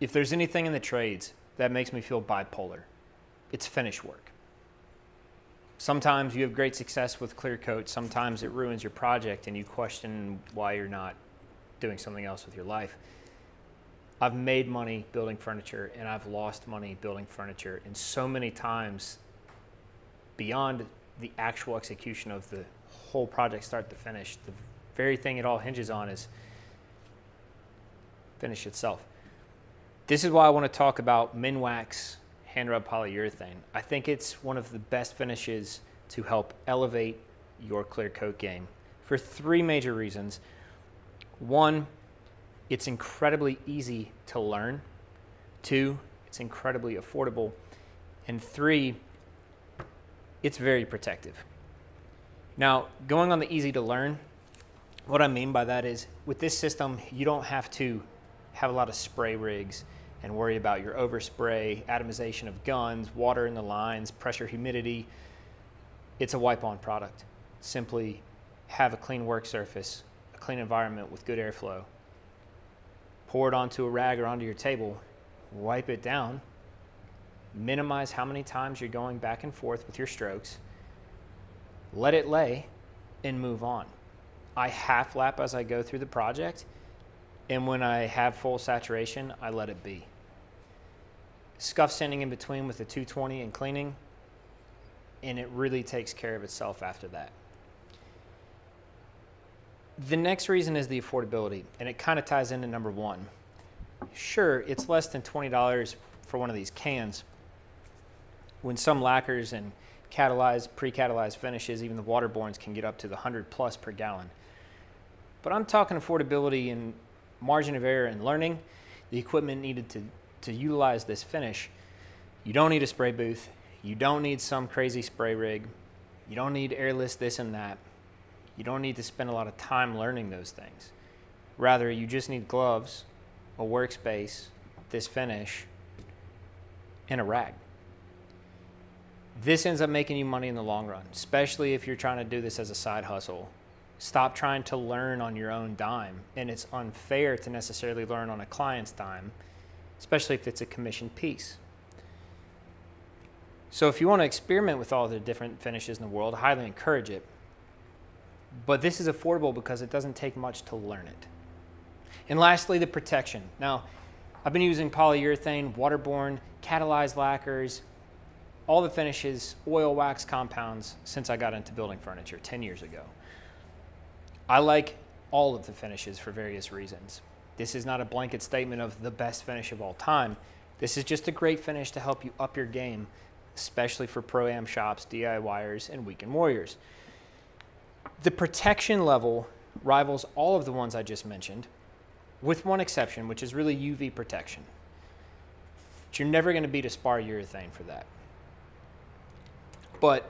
If there's anything in the trades that makes me feel bipolar, it's finish work. Sometimes you have great success with clear coat. Sometimes it ruins your project and you question why you're not doing something else with your life. I've made money building furniture and I've lost money building furniture, and so many times beyond the actual execution of the whole project start to finish, the very thing it all hinges on is finish itself. This is why I want to talk about Minwax hand rub polyurethane. I think it's one of the best finishes to help elevate your clear coat game for three major reasons. One, it's incredibly easy to learn. Two, it's incredibly affordable. And three, it's very protective. Now, going on the easy to learn, what I mean by that is with this system, you don't have to have a lot of spray rigs and worry about your overspray, atomization of guns, water in the lines, pressure, humidity. It's a wipe-on product. Simply have a clean work surface, a clean environment with good airflow. Pour it onto a rag or onto your table, wipe it down, minimize how many times you're going back and forth with your strokes, let it lay, and move on. I half lap as I go through the project, and when I have full saturation, I let it be. Scuff sanding in between with the 220 and cleaning, and it really takes care of itself after that. The next reason is the affordability, and it kind of ties into number one. Sure, it's less than $20 for one of these cans. When some lacquers and catalyzed, pre-catalyzed finishes, even the waterbornes can get up to the 100 plus per gallon. But I'm talking affordability and margin of error and learning the equipment needed to utilize this finish. You don't need a spray booth. You don't need some crazy spray rig. You don't need airless this and that. You don't need to spend a lot of time learning those things. Rather, you just need gloves, a workspace, this finish, and a rag. This ends up making you money in the long run, especially if you're trying to do this as a side hustle. Stop trying to learn on your own dime, and it's unfair to necessarily learn on a client's dime, especially if it's a commissioned piece. So if you want to experiment with all the different finishes in the world, I highly encourage it. But this is affordable because it doesn't take much to learn it. And lastly, the protection. Now, I've been using polyurethane, waterborne, catalyzed lacquers, all the finishes, oil, wax, compounds since I got into building furniture 10 years ago. I like all of the finishes for various reasons. This is not a blanket statement of the best finish of all time. This is just a great finish to help you up your game, especially for pro-am shops, DIYers, and weekend warriors. The protection level rivals all of the ones I just mentioned, with one exception, which is really UV protection. But you're never going to beat a spar urethane for that. But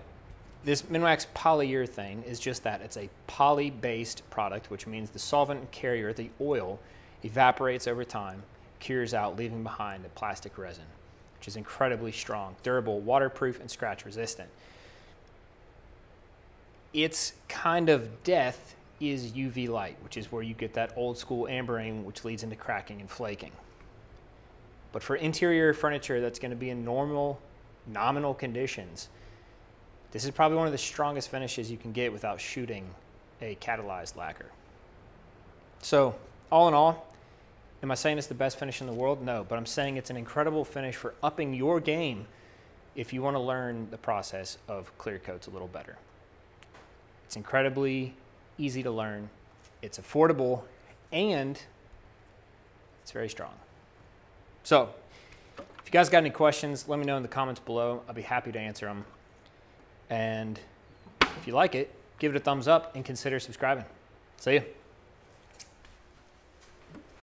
this Minwax polyurethane is just that. It's a poly-based product, which means the solvent and carrier, the oil, evaporates over time, cures out, leaving behind a plastic resin, which is incredibly strong, durable, waterproof, and scratch resistant. Its kind of death is UV light, which is where you get that old school ambering, which leads into cracking and flaking. But for interior furniture that's going to be in normal, nominal conditions, this is probably one of the strongest finishes you can get without shooting a catalyzed lacquer. So, all in all, am I saying it's the best finish in the world? No, but I'm saying it's an incredible finish for upping your game if you want to learn the process of clear coats a little better. It's incredibly easy to learn, it's affordable, and it's very strong. So, if you guys got any questions, let me know in the comments below. I'll be happy to answer them. And if you like it, give it a thumbs up and consider subscribing. See ya.